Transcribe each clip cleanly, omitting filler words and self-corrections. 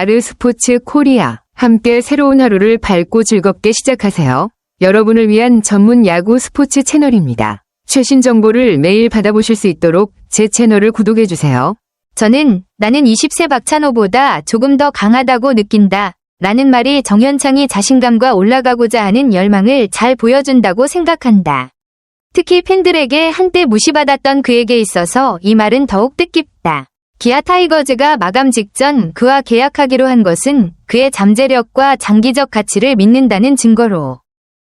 아르스포츠 코리아. 함께 새로운 하루를 밝고 즐겁게 시작하세요. 여러분을 위한 전문 야구 스포츠 채널입니다. 최신 정보를 매일 받아보실 수 있도록 제 채널을 구독해주세요. 나는 20세 박찬호보다 조금 더 강하다고 느낀다. 라는 말이 정현창이 자신감과 올라가고자 하는 열망을 잘 보여준다고 생각한다. 특히 팬들에게 한때 무시받았던 그에게 있어서 이 말은 더욱 뜻깊다. 기아 타이거즈가 마감 직전 그와 계약하기로 한 것은 그의 잠재력과 장기적 가치를 믿는다는 증거로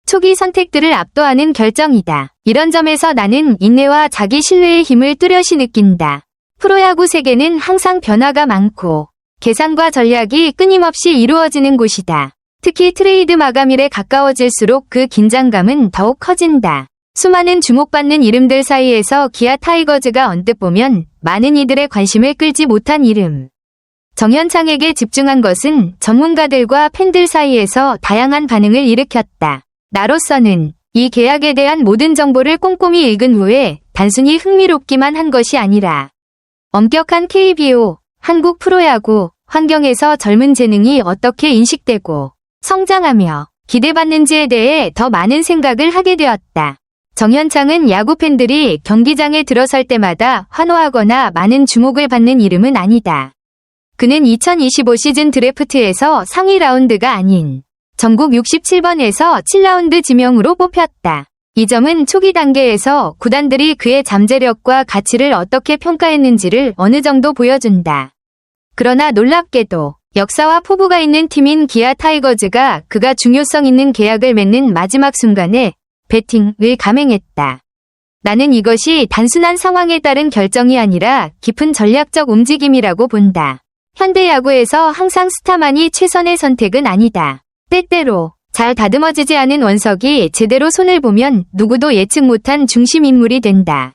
초기 선택들을 압도하는 결정이다. 이런 점에서 나는 인내와 자기 신뢰의 힘을 뚜렷이 느낀다. 프로야구 세계는 항상 변화가 많고 계산과 전략이 끊임없이 이루어지는 곳이다. 특히 트레이드 마감일에 가까워질수록 그 긴장감은 더욱 커진다. 수많은 주목받는 이름들 사이에서 기아 타이거즈가 언뜻 보면 많은 이들의 관심을 끌지 못한 이름. 정현창에게 집중한 것은 전문가들과 팬들 사이에서 다양한 반응을 일으켰다. 나로서는 이 계약에 대한 모든 정보를 꼼꼼히 읽은 후에 단순히 흥미롭기만 한 것이 아니라 엄격한 KBO, 한국 프로야구, 환경에서 젊은 재능이 어떻게 인식되고 성장하며 기대받는지에 대해 더 많은 생각을 하게 되었다. 정현창은 야구 팬들이 경기장에 들어설 때마다 환호하거나 많은 주목을 받는 이름은 아니다. 그는 2025 시즌 드래프트에서 상위 라운드가 아닌 전국 67번에서 7라운드 지명으로 뽑혔다. 이 점은 초기 단계에서 구단들이 그의 잠재력과 가치를 어떻게 평가했는지를 어느 정도 보여준다. 그러나 놀랍게도 역사와 포부가 있는 팀인 기아 타이거즈가 그가 중요성 있는 계약을 맺는 마지막 순간에 배팅을 감행했다. 나는 이것이 단순한 상황에 따른 결정이 아니라 깊은 전략적 움직임이라고 본다. 현대 야구에서 항상 스타만이 최선의 선택은 아니다. 때때로 잘 다듬어지지 않은 원석이 제대로 손을 보면 누구도 예측 못한 중심 인물이 된다.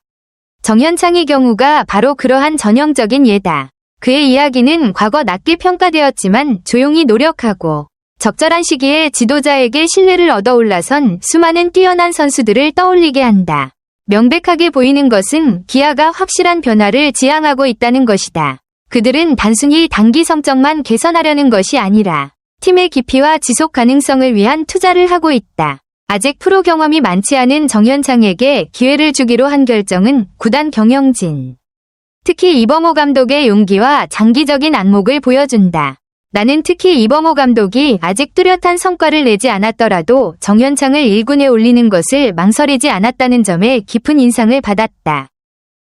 정현창의 경우가 바로 그러한 전형적인 예다. 그의 이야기는 과거 낮게 평가되었지만 조용히 노력하고 적절한 시기에 지도자에게 신뢰를 얻어 올라선 수많은 뛰어난 선수들을 떠올리게 한다. 명백하게 보이는 것은 기아가 확실한 변화를 지향하고 있다는 것이다. 그들은 단순히 단기 성적만 개선하려는 것이 아니라 팀의 깊이와 지속 가능성을 위한 투자를 하고 있다. 아직 프로 경험이 많지 않은 정현창에게 기회를 주기로 한 결정은 구단 경영진, 특히 이범호 감독의 용기와 장기적인 안목을 보여준다. 나는 특히 이범호 감독이 아직 뚜렷한 성과를 내지 않았더라도 정현창을 1군에 올리는 것을 망설이지 않았다는 점에 깊은 인상을 받았다.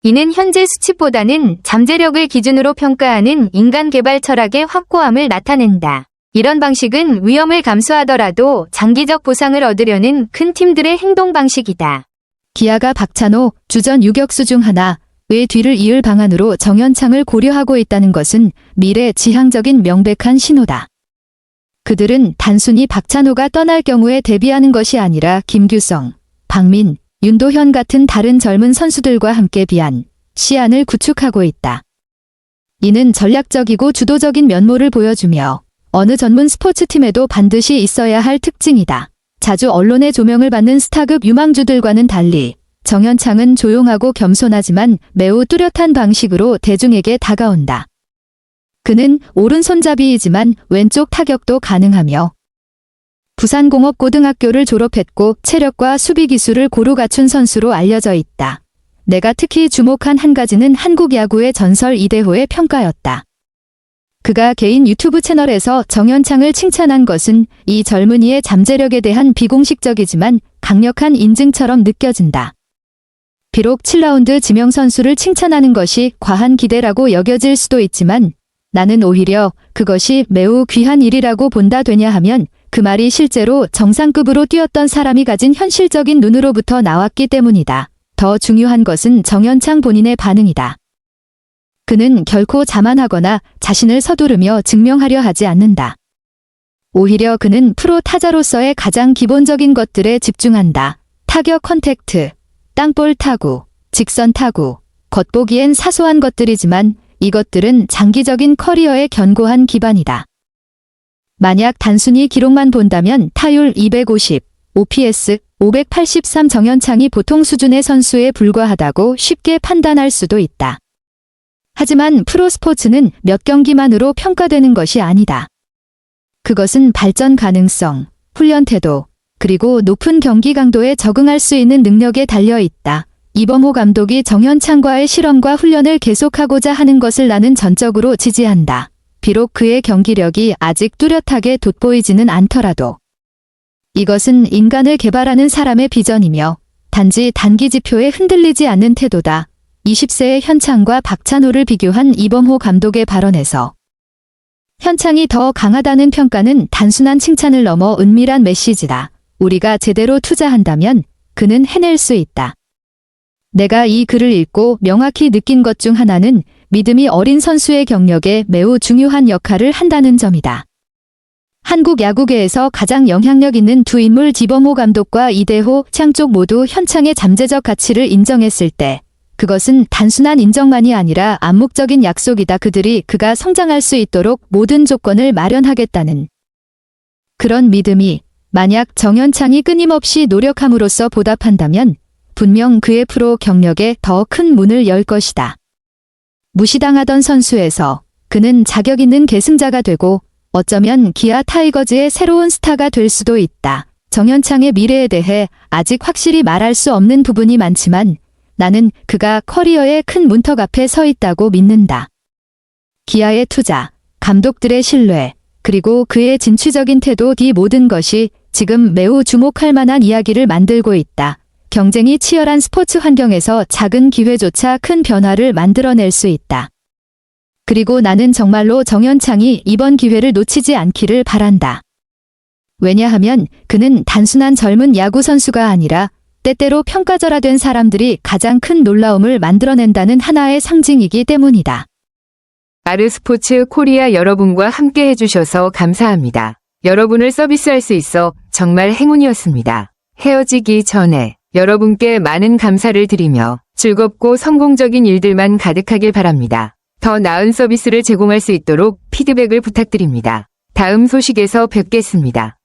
이는 현재 수치보다는 잠재력을 기준으로 평가하는 인간 개발 철학의 확고함을 나타낸다. 이런 방식은 위험을 감수하더라도 장기적 보상을 얻으려는 큰 팀들의 행동 방식이다. 기아가 박찬호, 주전 유격수 중 하나의 뒤를 이을 방안으로 정현창을 고려하고 있다는 것은 미래 지향적인 명백한 신호다. 그들은 단순히 박찬호가 떠날 경우에 대비하는 것이 아니라 김규성, 박민, 윤도현 같은 다른 젊은 선수들과 함께 비한 시안을 구축하고 있다. 이는 전략적이고 주도적인 면모를 보여주며 어느 전문 스포츠팀에도 반드시 있어야 할 특징이다. 자주 언론의 조명을 받는 스타급 유망주들과는 달리 정현창은 조용하고 겸손하지만 매우 뚜렷한 방식으로 대중에게 다가온다. 그는 오른손잡이이지만 왼쪽 타격도 가능하며 부산공업고등학교를 졸업했고 체력과 수비 기술을 고루 갖춘 선수로 알려져 있다. 내가 특히 주목한 한 가지는 한국 야구의 전설 이대호의 평가였다. 그가 개인 유튜브 채널에서 정현창을 칭찬한 것은 이 젊은이의 잠재력에 대한 비공식적이지만 강력한 인증처럼 느껴진다. 비록 7라운드 지명 선수를 칭찬하는 것이 과한 기대라고 여겨질 수도 있지만 나는 오히려 그것이 매우 귀한 일이라고 본다. 왜냐하면 그 말이 실제로 정상급으로 뛰었던 사람이 가진 현실적인 눈으로부터 나왔기 때문이다. 더 중요한 것은 정현창 본인의 반응이다. 그는 결코 자만하거나 자신을 서두르며 증명하려 하지 않는다. 오히려 그는 프로 타자로서의 가장 기본적인 것들에 집중한다. 타격 컨택트, 땅볼 타구, 직선 타구, 겉보기엔 사소한 것들이지만 이것들은 장기적인 커리어의 견고한 기반이다. 만약 단순히 기록만 본다면 타율 250, OPS 583 정현창이 보통 수준의 선수에 불과하다고 쉽게 판단할 수도 있다. 하지만 프로스포츠는 몇 경기만으로 평가되는 것이 아니다. 그것은 발전 가능성, 훈련 태도, 그리고 높은 경기 강도에 적응할 수 있는 능력에 달려 있다. 이범호 감독이 정현창과의 실험과 훈련을 계속하고자 하는 것을 나는 전적으로 지지한다. 비록 그의 경기력이 아직 뚜렷하게 돋보이지는 않더라도. 이것은 인간을 개발하는 사람의 비전이며 단지 단기 지표에 흔들리지 않는 태도다. 20세의 현창과 박찬호를 비교한 이범호 감독의 발언에서 현창이 더 강하다는 평가는 단순한 칭찬을 넘어 은밀한 메시지다. 우리가 제대로 투자한다면 그는 해낼 수 있다. 내가 이 글을 읽고 명확히 느낀 것 중 하나는 믿음이 어린 선수의 경력에 매우 중요한 역할을 한다는 점이다. 한국 야구계에서 가장 영향력 있는 두 인물 이범호 감독과 이대호, 창쪽 모두 현창의 잠재적 가치를 인정했을 때 그것은 단순한 인정만이 아니라 암묵적인 약속이다. 그들이 그가 성장할 수 있도록 모든 조건을 마련하겠다는 그런 믿음이 만약 정현창이 끊임없이 노력함으로써 보답한다면 분명 그의 프로 경력에 더 큰 문을 열 것이다. 무시당하던 선수에서 그는 자격 있는 계승자가 되고 어쩌면 기아 타이거즈의 새로운 스타가 될 수도 있다. 정현창의 미래에 대해 아직 확실히 말할 수 없는 부분이 많지만 나는 그가 커리어의 큰 문턱 앞에 서 있다고 믿는다. 기아의 투자, 감독들의 신뢰, 그리고 그의 진취적인 태도, 이 모든 것이 지금 매우 주목할 만한 이야기를 만들고 있다. 경쟁이 치열한 스포츠 환경에서 작은 기회조차 큰 변화를 만들어낼 수 있다. 그리고 나는 정말로 정현창이 이번 기회를 놓치지 않기를 바란다. 왜냐하면 그는 단순한 젊은 야구 선수가 아니라 때때로 평가절하된 사람들이 가장 큰 놀라움을 만들어낸다는 하나의 상징이기 때문이다. 아르스포츠 코리아 여러분과 함께 해주셔서 감사합니다. 여러분을 서비스할 수 있어 정말 행운이었습니다. 헤어지기 전에 여러분께 많은 감사를 드리며 즐겁고 성공적인 일들만 가득하길 바랍니다. 더 나은 서비스를 제공할 수 있도록 피드백을 부탁드립니다. 다음 소식에서 뵙겠습니다.